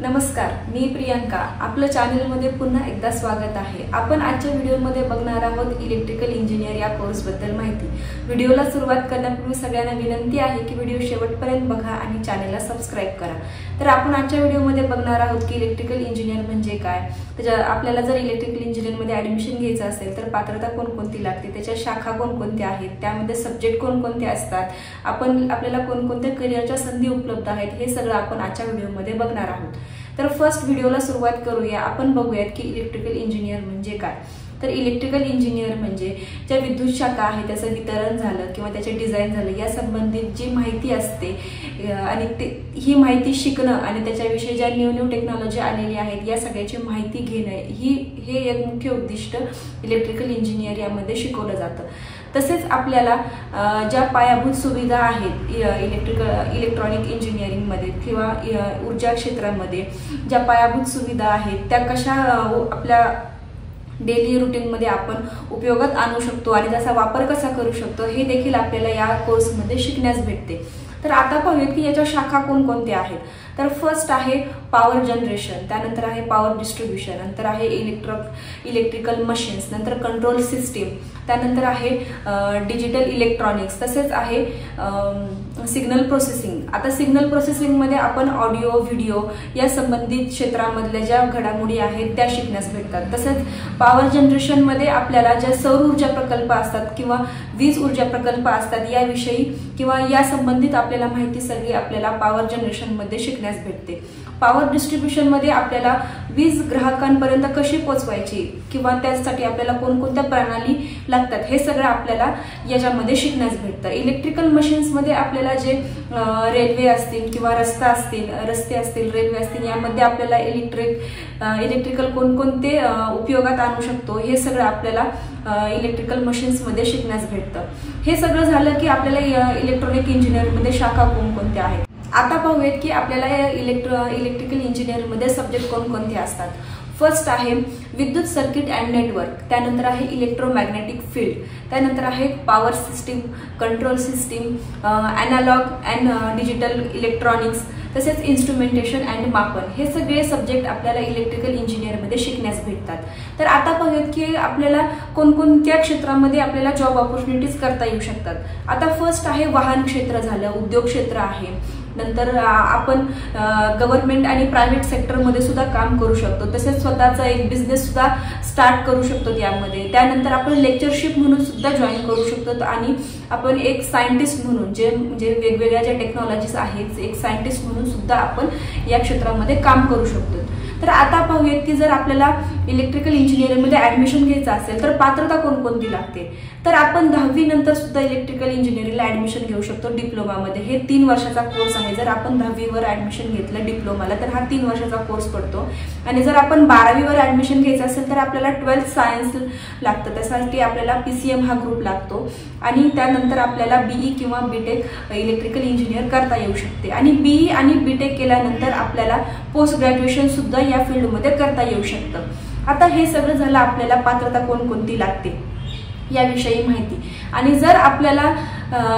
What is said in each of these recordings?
नमस्कार, मी प्रियंका. आपल्या चॅनलमध्ये पुन्हा एकदा स्वागत आहे. आपण आजच्या व्हिडिओमध्ये बघणार आहोत इलेक्ट्रिकल इंजिनियर या कोर्सबद्दल माहिती. व्हिडिओला सुरुवात करण्यापूर्वी सगळ्यांना विनंती आहे की व्हिडिओ शेवटपर्यंत बघा आणि चॅनलला सबस्क्राइब करा. तर आपण आजच्या व्हिडिओमध्ये बघणार आहोत की इलेक्ट्रिकल इंजिनियर म्हणजे काय. आपल्याला जर इलेक्ट्रिकल इंजिनियरमध्ये ऍडमिशन घ्यायचं असेल तर पात्रता कोणकोणती लागते, त्याच्या शाखा कोणकोणत्या आहेत, त्यामध्ये सब्जेक्ट कोणकोणते असतात, आपल्याला कोणकोणत्या करिअरच्या संधी उपलब्ध आहेत, हे सगळं आपण आजच्या व्हिडिओमध्ये बघणार आहोत. तर फर्स्ट व्हिडिओला सुरुवात करूया. आपण बघूयात की इलेक्ट्रिकल इंजिनियर म्हणजे काय. तर इलेक्ट्रिकल इंजिनियर म्हणजे ज्या विद्युत शाखा आहे त्याचं वितरण झालं किंवा त्याचे डिझाईन झालं या संबंधित जी माहिती असते आणि ही माहिती शिकणं आणि त्याच्याविषयी ज्या न्यू टेक्नॉलॉजी आलेली आहेत या सगळ्याची माहिती घेणं हे एक मुख्य उद्दिष्ट इलेक्ट्रिकल इंजिनियर यामध्ये शिकवलं जातं. तसेच आपल्याला ज्या पायाभूत सुविधा आहेत इलेक्ट्रॉनिक इंजिनिअरिंगमध्ये किंवा ऊर्जा क्षेत्रामध्ये ज्या पायाभूत सुविधा आहेत त्या कशा आपल्या डेली रुटीनमध्ये आपण उपयोगात आणू शकतो आणि त्याचा वापर कसा करू शकतो हे देखील आपल्याला या कोर्समध्ये शिकण्यास भेटते. तर आता पाहूयात की याच्या शाखा कोणकोणत्या आहेत. तर फर्स्ट आहे पॉवर जनरेशन, त्यानंतर आहे पॉवर डिस्ट्रीब्युशन, नंतर आहे इलेक्ट्रिकल मशीन्स, नंतर कंट्रोल सिस्टीम, त्यानंतर आहे डिजिटल इलेक्ट्रॉनिक्स, तसेच आहे सिग्नल प्रोसेसिंग. आता सिग्नल प्रोसेसिंगमध्ये आपण ऑडिओ व्हिडिओ या संबंधित क्षेत्रामधल्या ज्या घडामोडी आहेत त्या शिकण्यास भेटतात. तसेच पॉवर जनरेशनमध्ये आपल्याला ज्या सौर ऊर्जा प्रकल्प असतात किंवा वीज ऊर्जा प्रकल्प असतात याविषयी किंवा या संबंधित आपल्याला माहिती सगळी आपल्याला पॉवर जनरेशनमध्ये शिकण्यास भेटते. पॉवर डिस्ट्रीब्युशनमध्ये आपल्याला वीज ग्राहकांपर्यंत कशी पोहोचवायची किंवा त्यासाठी आपल्याला कोणकोणत्या प्रणाली लागतात हे सगळं आपल्याला याच्यामध्ये शिकण्यास भेटतं. इलेक्ट्रिकल मशीन्समध्ये आपल्याला जे रेल्वे असतील किंवा रस्ते असतील रेल्वे असतील यामध्ये आपल्याला इलेक्ट्रिकल कोणकोणते उपयोगात आणू शकतो हे सगळं आपल्याला इलेक्ट्रिकल मशीन्समध्ये शिकण्यास भेटतं. हे सगळं झालं की आपल्याला इलेक्ट्रॉनिक इंजिनिअरिंगमध्ये शाखा कोणकोणत्या आहेत. आता पाहूयात की आपल्याला इलेक्ट्रिकल इंजिनिअरिंगमध्ये सब्जेक्ट कोणकोणते असतात. फर्स्ट आहे विद्युत सर्किट अँड नेटवर्क, त्यानंतर आहे इलेक्ट्रोमॅग्नेटिक फील्ड, त्यानंतर आहे power system, control system, analogue and digital electronics, तसेच इन्स्ट्रुमेंटेशन अँड मापन. हे सगळे सब्जेक्ट आपल्याला इलेक्ट्रिकल इंजिनिअरमध्ये शिकण्यास भेटतात. तर आता पाहूयात की आपल्याला कोणकोणत्या क्षेत्रामध्ये आपल्याला जॉब ऑपॉर्च्युनिटीज करता येऊ शकतात. आता फर्स्ट आहे वाहन क्षेत्र झालं, उद्योग क्षेत्र आहे, नंतर आपण गव्हर्नमेंट आणि प्रायव्हेट सेक्टरमध्ये सुद्धा काम करू शकतो. तसेच स्वतःचा एक बिझनेस सुद्धा स्टार्ट करू शकतो त्यामध्ये. त्यानंतर आपण लेक्चरशिप म्हणून सुद्धा जॉईन करू शकतो आणि आपण एक सायंटिस्ट म्हणून म्हणजे वेगवेगळ्या ज्या टेक्नॉलॉजीज आहेत एक सायंटिस्ट म्हणून सुद्धा आपण या क्षेत्रामध्ये काम करू शकतो. तर आता पाहूयात की जर आपल्याला इलेक्ट्रिकल इंजिनिअरिंगमध्ये ऍडमिशन घ्यायचं असेल तर पात्रता कोणकोणती लागते. तर आपण 10वी नंतर सुद्धा इलेक्ट्रिकल इंजिनिअरिंगला ऍडमिशन घेऊ शकतो डिप्लोमामध्ये. हे 3 वर्षाचा कोर्स आहे. जर आपण 10वीवर ऍडमिशन घेतलं डिप्लोमाला तर हा 3 वर्षाचा कोर्स पडतो. आणि जर आपण 12वीवर ऍडमिशन घ्यायचं असेल तर आपल्याला 12th सायन्स लागतं. त्यासाठी आपल्याला PCM हा ग्रुप लागतो आणि त्यानंतर आपल्याला BE किंवा BTech इलेक्ट्रिकल इंजिनियर करता येऊ शकते. आणि BE आणि BTech केल्यानंतर आपल्याला पोस्ट ग्रॅज्युएशन सुद्धा या फील्डमध्ये करता येऊ शकतं. आता हे सगळं झालं आपल्याला पात्रता कोणकोणती लागते याविषयी माहिती. आणि जर आपल्याला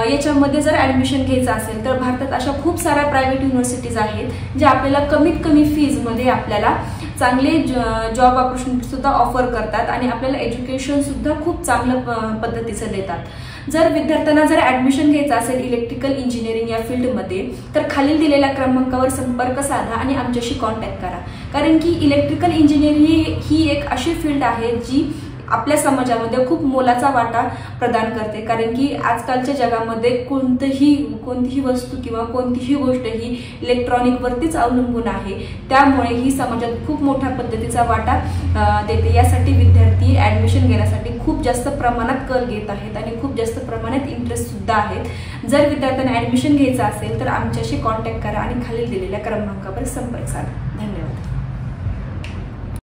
याच्यामध्ये जर ऍडमिशन घ्यायचं असेल तर भारतात अशा खूप साऱ्या प्रायव्हेट युनिव्हर्सिटीज आहेत ज्या आपल्याला कमीत कमी फीजमध्ये आपल्याला चांगले जॉब ऑपॉर्च्युनिटी सुद्धा ऑफर करतात आणि आपल्याला एज्युकेशन सुद्धा खूप चांगल्या पद्धतीचं देतात. जर विद्यार्थ्यांना जर ऍडमिशन घ्यायचं असेल इलेक्ट्रिकल इंजिनिअरिंग या फील्डमध्ये तर खालील दिलेल्या क्रमांकावर संपर्क साधा आणि आमच्याशी कॉन्टॅक्ट करा. कारण की इलेक्ट्रिकल इंजिनिअरिंग ही एक अशी फील्ड आहे जी आपल्या समाजामध्ये खूप मोलाचा वाटा प्रदान करते. कारण की आजकालच्या जगामध्ये कोणतीही वस्तू किंवा कोणतीही गोष्ट ही इलेक्ट्रॉनिकवरतीच अवलंबून आहे. त्यामुळे ही समाजात खूप मोठ्या पद्धतीचा वाटा देते. यासाठी विद्यार्थी ऍडमिशन घेण्यासाठी खूप जास्त प्रमाणात कल घेत आहेत आणि खूप जास्त प्रमाणात इंटरेस्ट सुद्धा आहेत. जर विद्यार्थ्यांना ऍडमिशन घ्यायचं असेल तर आमच्याशी कॉन्टॅक्ट करा आणि खालील दिलेल्या क्रमांकावर संपर्क साधा. धन्यवाद.